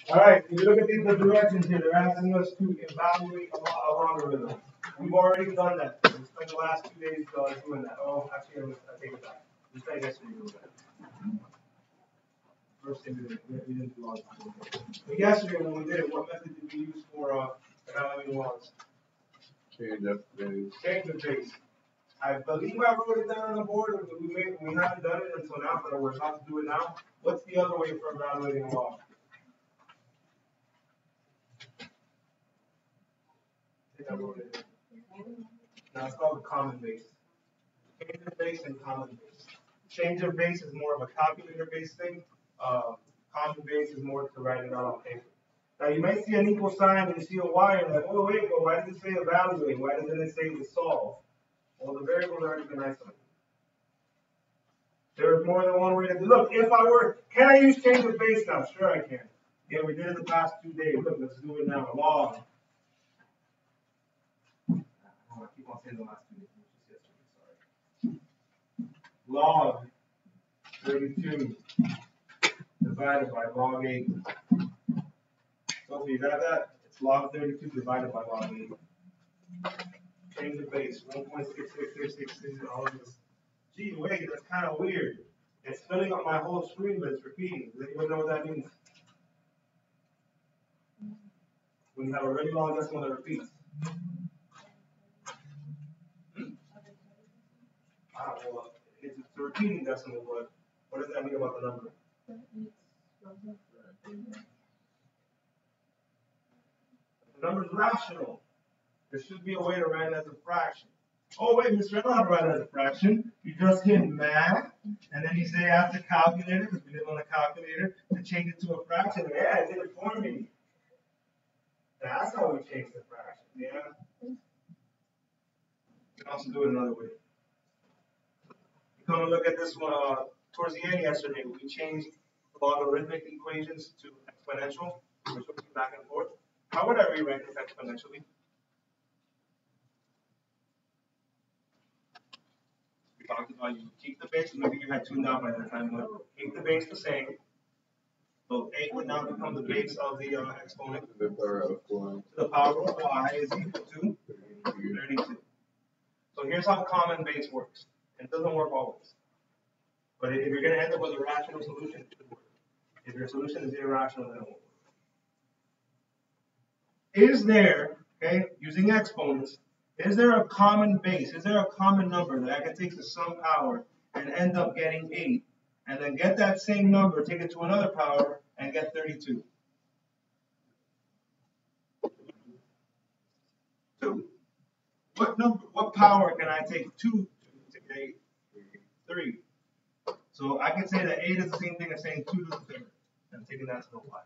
All right, if you look at the directions here, they're asking us to evaluate a logarithm. We've already done that. We spent the last 2 days doing that. Oh, actually, I take it back. We spent yesterday doing that. First thing we didn't do logs. But yesterday when we did it, what method did we use for evaluating logs? Change of base. Change of base. I believe I wrote it down on the board. We haven't done it until now, but we're about to do it now. What's the other way for evaluating a log? I think I wrote it in. Now it's called common base. Change of base and common base. Change of base is more of a calculator-based thing. Common base is more to write it out on paper. Now you might see an equal sign and you see a y and like, oh wait, but why does it say evaluate? Why doesn't it say to solve? Well, the variables are already been isolated. There is more than one way to do it. Look, if I were, can I use change of base now? Sure I can. Yeah, we did it the past 2 days. Look, let's do it now. Log. I keep on saying the last 2 days. Sorry. Log 32 divided by log 8. So you got that? It's log 32 divided by log 8. Change the base, 1.66666, all of this. Gee, wait, that's kind of weird. It's filling up my whole screen, but it's repeating. Does anyone know what that means? When you have a really long decimal that repeats. Well, it's a repeating decimal, but what does that mean about the number? The number's rational. There should be a way to write it as a fraction. Oh wait, Mr. I don't have to write it as a fraction. You just hit math, and then you say ask the calculator, because we live on a calculator, to change it to a fraction. Yeah, it did it for me. That's how we change the fraction. Yeah. You can also do it another way. Come and look at this one towards the end yesterday. We changed logarithmic equations to exponential. We're switching back and forth. How would I rewrite this exponentially? We talked about you keep the base, maybe you had tuned down by that time, but keep the base the same. So 8 would now become the base of the exponent. The power of y. The power of y is equal to 32. So here's how common base works. It doesn't work always. But if you're going to end up with a rational solution, it should work. If your solution is irrational, then it won't work. Is there, okay, using exponents, is there a common base? Is there a common number that I can take to some power and end up getting 8, and then get that same number, take it to another power, and get 32? 2. What power can I take 2 to get 8? 3. So I can say that 8 is the same thing as saying 2 to the 3rd. I'm taking that to the y.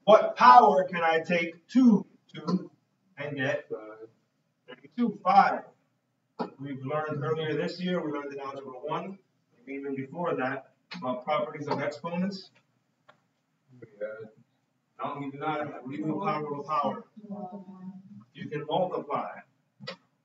What power can I take 2 to and get 32? 5. We've learned earlier this year, we learned in Algebra 1, maybe even before that, about properties of exponents. No, you do not. We do power of power. You can multiply.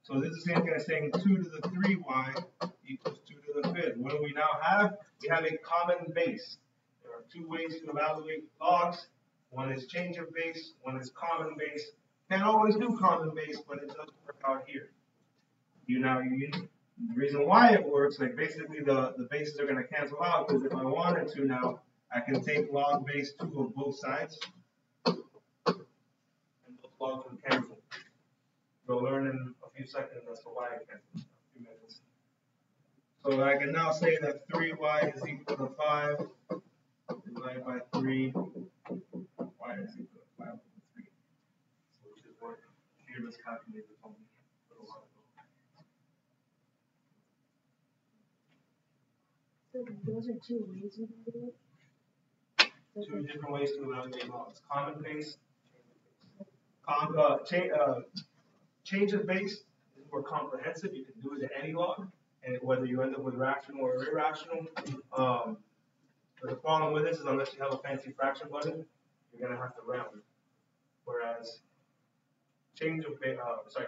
So this is the same thing as saying 2 to the 3y equals 2 to the 5th. What do we now have? We have a common base. There are 2 ways to evaluate logs. One is change of base, one is common base. Can't always do common base, but it does work out here. The reason why it works, like basically the bases are going to cancel out, because if I wanted to now, I can take log base 2 of both sides, and those logs would cancel. We'll learn in a few seconds as to why it cancels. A few minutes. So I can now say that 3y is equal to 5 divided by 3. Y is equal to 5 over 3. So which is what fearless calculator told me a while ago. So those are 2 ways you can do it? 2 different ways to evaluate logs. Common base, change of base is more comprehensive. You can do it to any log, and whether you end up with rational or irrational. But the problem with this is unless you have a fancy fraction button, you're going to have to round it. Whereas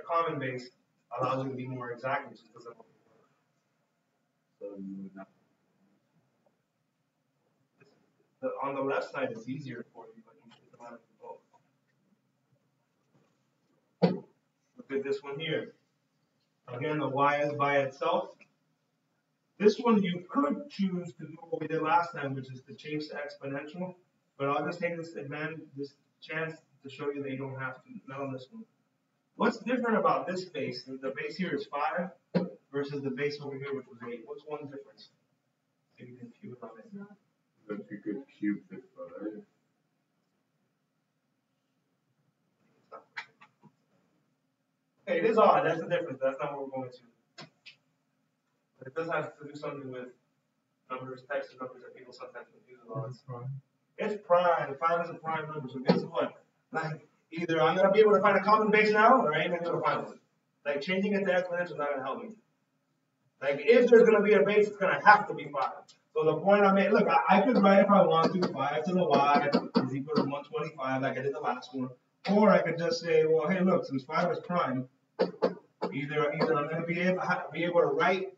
common base allows you to be more exact, which doesn't work. So you would not. On the left side, it's easier for you, but you should divide them both. Look at this one here. Again, the y is by itself. This one you could choose to do what we did last time, which is to change to exponential. But I'll just take this chance to show you that you don't have to. Not on this one. What's different about this base? The base here is 5 versus the base over here, which was 8. What's one difference? So you can cube on it. That you could cube the 5. Okay, it is odd. That's the difference. That's not what we're going to. But it does have to do something with numbers, types of numbers that people sometimes confuse about. It's prime. 5 is a prime number. So guess what? Like, either I'm going to be able to find a common base now, or I ain't going to be able to find one. Like, changing it to exponential is not going to help me. Like, if there's going to be a base, it's going to have to be 5. So the point I made, look, I could write if I want to, 5 to the y is equal to 125, like I did the last one. Or I could just say, well, hey, look, since 5 is prime, either I'm going to be able to write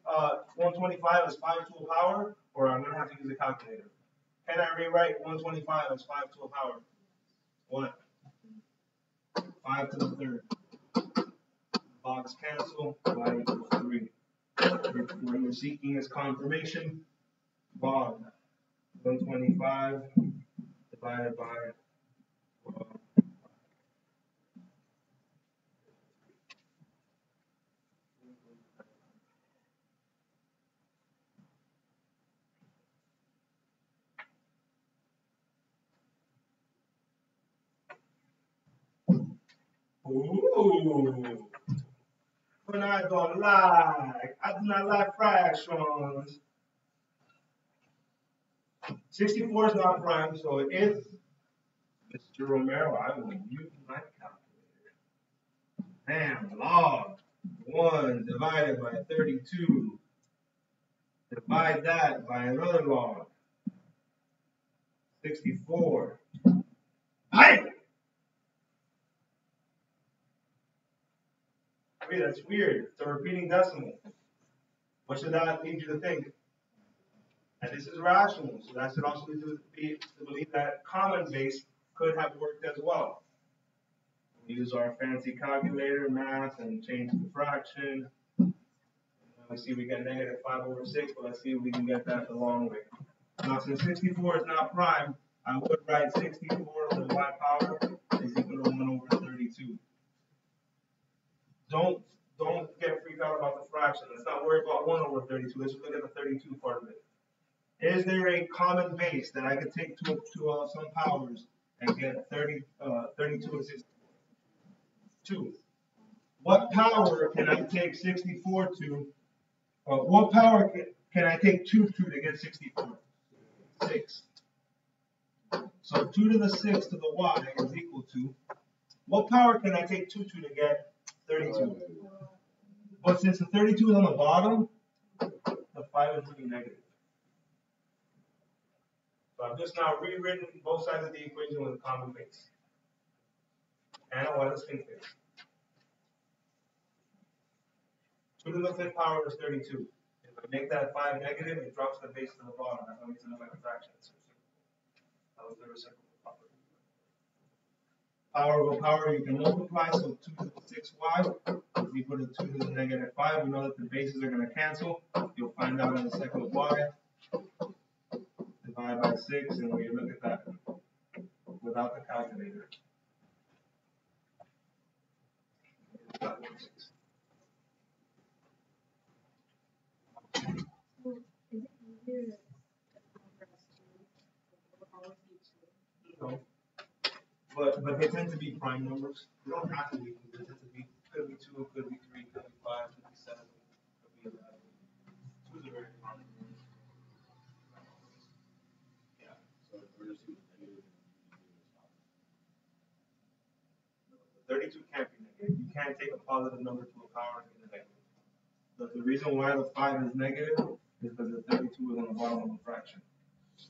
125 as 5 to a power, or I'm going to have to use a calculator. Can I rewrite 125 as 5 to a power? What? 5 to the third. Logs cancel, y equals 3. What you're seeking is confirmation. Log 125 divided by 12. Ooh. We're not gonna lie. I do not like fractions. 64 is not prime, so if Mr. Romero, I will use my calculator. Bam, log 1 divided by 32. Divide that by another log. 64. Bam! Wait, that's weird. It's a repeating decimal. What should that lead you to think? And this is rational, so that should also lead you to believe that common base could have worked as well. We use our fancy calculator, math, and change the fraction. We see we get negative 5 over 6, but let's see if we can get that the long way. Now, since 64 is not prime, I would write 64 over y power is equal to 1 over 32. Don't get freaked out about the fraction. Let's not worry about 1 over 32. Let's just look at the 32 part of it. Is there a common base that I could take to some powers and get 32 and 62? What power can I take 64 to? What power can I take 2 to get 64? 6. So 2 to the 6 to the y is equal to, what power can I take 2 to get 32? But since the 32 is on the bottom, the 5 is really negative. So I've just now rewritten both sides of the equation with a common base. And a distinct base. 2 to the 5th power is 32. If I make that 5 negative, it drops the base to the bottom. That's how it's like a fraction. That was the reciprocal property. Power over power, you can multiply, so 2 to the 6y is equal to 2 to the negative 5. We know that the bases are going to cancel. You'll find out in a second why. Divide by 6, and we look at that without the calculator. No. But they tend to be prime numbers. They don't have to be. They tend to be. Could be 2, could be 3, could be 5, could be 7, could be 11. 2 is a very common number. Yeah. So we're just using negative. 32 can't be negative. You can't take a positive number to a power and get a negative. But the reason why the 5 is negative is because the 32 is on the bottom of the fraction.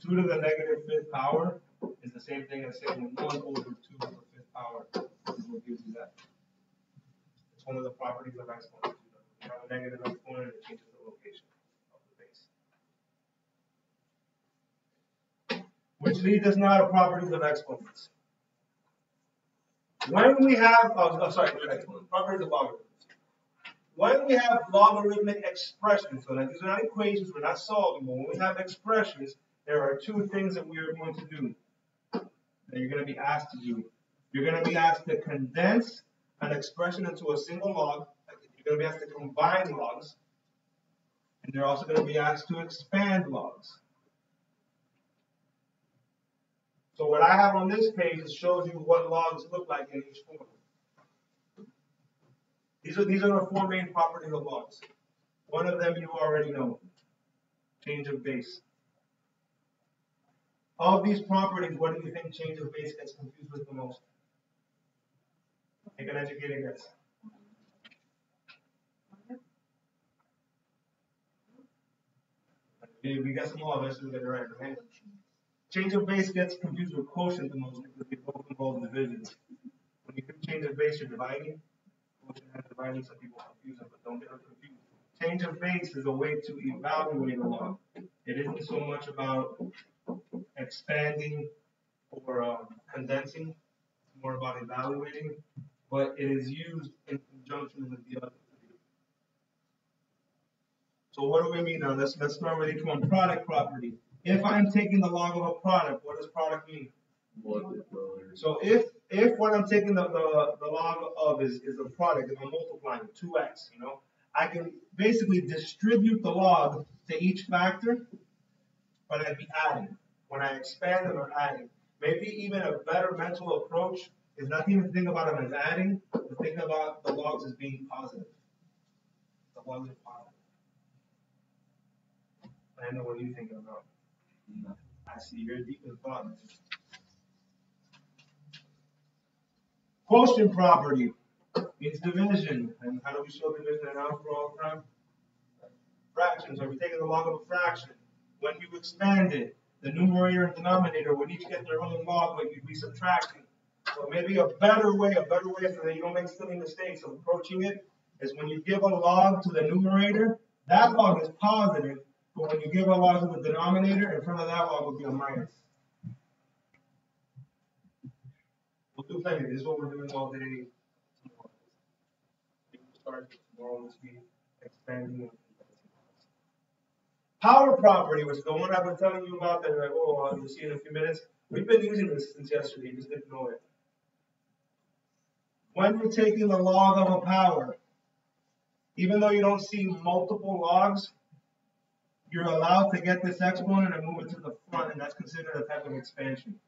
2 to the negative 5th power is the same thing as saying 1 over 2 to the 5th power. This is what gives you that. It's one of the properties of exponents. When you have a negative exponent, it changes the location of the base. which leads us now to properties of exponents. When we have, properties of logarithms. When we have logarithmic expressions, so that these are not equations, we're not solving, but when we have expressions, there are two things that we are going to do, that you're going to be asked to do. You're going to be asked to condense an expression into a single log. You're going to be asked to combine logs. And you're also going to be asked to expand logs. So what I have on this page shows you what logs look like in each form. These are the four main properties of logs. One of them you already know, change of base. Of these properties, what do you think change of base gets confused with the most? Take an educated guess. We got some more, let's get it right, okay? Change of base gets confused with quotient the most because they both involve divisions. When you do change of base, you're dividing. Quotient and dividing, some people confuse them, but don't get them confused. Change of base is a way to evaluate a log. It isn't so much about expanding or condensing. It's more about evaluating, but it is used in conjunction with the other three. So what do we mean now? Let's start with each one. Product property. If I'm taking the log of a product, what does product mean? So if what I'm taking the log of is a product, if I'm multiplying 2x, I can basically distribute the log to each factor, but I'd be adding. When I expand them, I'm adding. Maybe even a better mental approach is not even to think about them as adding, but think about the logs as being positive. The logs are positive. I know what you think about. I see you're deep in thought. Quotient property means division. And how do we show division in algebra all the time? Fractions. Are we taking the log of a fraction? When you expand it, the numerator and denominator would each get their own log, but you'd be subtracting. So maybe a better way so that you don't make silly mistakes of approaching it is when you give a log to the numerator, that log is positive, but when you give a log to the denominator, in front of that log would be a minus. We'll do plenty. This is what we're doing all day. Start tomorrow, this week, expanding. Power property was the one I've been telling you about that you'll see in a few minutes. We've been using this since yesterday, you just didn't know it. When you're taking the log of a power, even though you don't see multiple logs, you're allowed to get this exponent and move it to the front, and that's considered a type of expansion.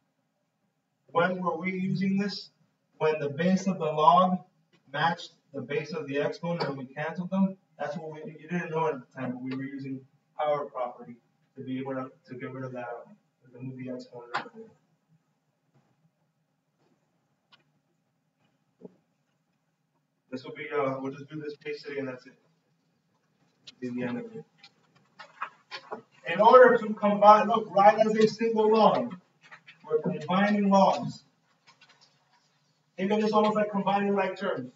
When were we using this? When the base of the log matched the base of the exponent and we canceled them. That's what you didn't know at the time, but we were using power property to be able to get rid of that, to move the exponent out of there. This will be, we'll just do this page today and that's it. This is the end of it. In order to combine, look, write as a single log. We're combining logs. Think of this almost like combining like terms.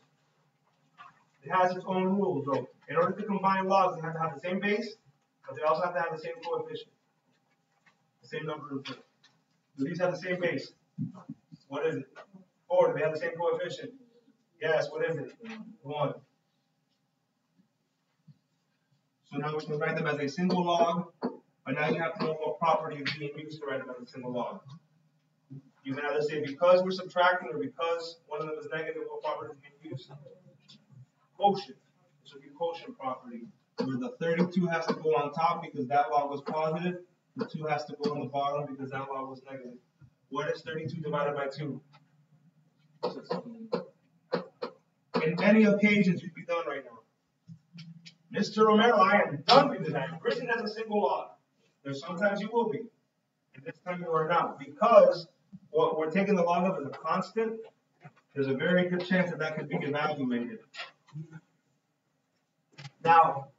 It has its own rules, though. In order to combine logs, they have to have the same base, but they also have to have the same coefficient. The same number of terms. Do these have the same base? What is it? 4. Do they have the same coefficient? Yes, what is it? 1. So now we can write them as a single log, but now you have to know what property is being used to write them as a single log. You can either say because we're subtracting or because one of them is negative, what property is being used? Quotient. This would be quotient property, where the 32 has to go on top because that log was positive, the 2 has to go on the bottom because that log was negative. What is 32 divided by 2? 16. In many occasions, you'd be done right now. Mr. Romero, I am done with it. I've written as a single log. There's sometimes you will be, and this time you are not, because what we're taking the log of is a constant. There's a very good chance that that could be evaluated. Now,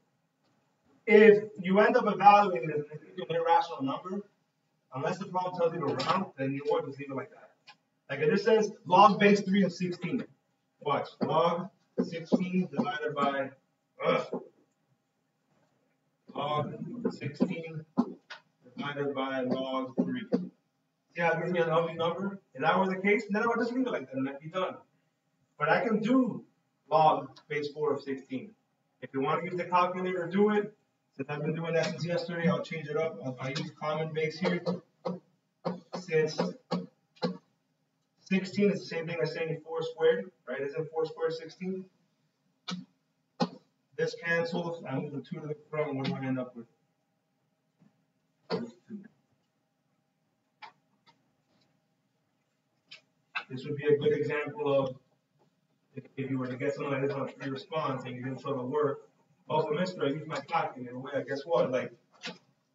if you end up evaluating it as an irrational number, unless the problem tells you to round, then you want to leave it like that. Like it just says log base 3 of 16. Watch, log 16 divided by log 16 divided by log 3. See how it gives me an ugly number? If that were the case, then I would just leave it like that and I'd be done. But I can do log base 4 of 16. If you want to use the calculator, do it. Since I've been doing that since yesterday, I'll change it up. I use common base here. Since 16 is the same thing as saying 4 squared, right? Isn't 4 squared 16? This cancels. I move the 2 to the front. What do I end up with? This would be a good example of if you were to get something like this on a free response and you didn't show the work. Also, mister, I use my calculator. Well, guess what? Like,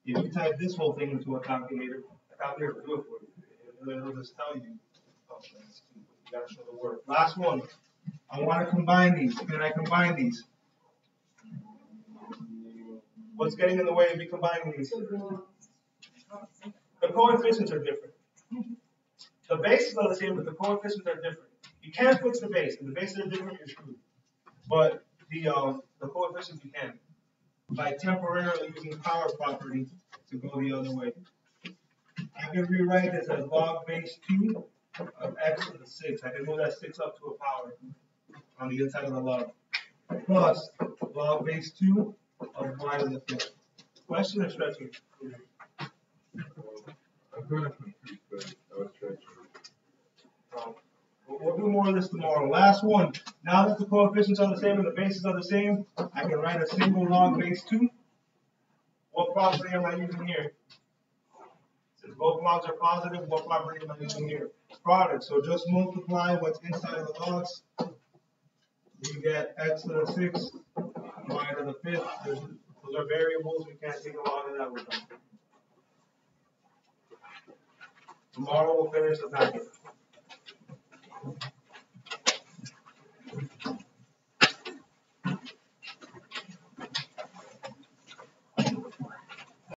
if you type this whole thing into a calculator, the calculator will do it for you. It'll just tell you. Oh, you gotta show the work. Last one. I want to combine these. Can I combine these? What's getting in the way of me combining these? The coefficients are different. The bases are the same, but the coefficients are different. You can't fix the base. If the bases are different, you're screwed. But the coefficients you can. By temporarily using power property to go the other way. I can rewrite this as log base 2 of x to the 6. I can move that 6 up to a power on the inside of the log. Plus log base 2 of y to the 5th. Question or stretching? I'm kind of confused, but I was trying to. We'll do more of this tomorrow. Last one. Now that the coefficients are the same and the bases are the same, I can write a single log base 2. What property am I using here? Since both logs are positive, what property am I using here? Product. So just multiply what's inside of the logs. You get x to the 6, y to the 5th. Those are variables. We can't take a log of that with them. Tomorrow we'll finish the packet.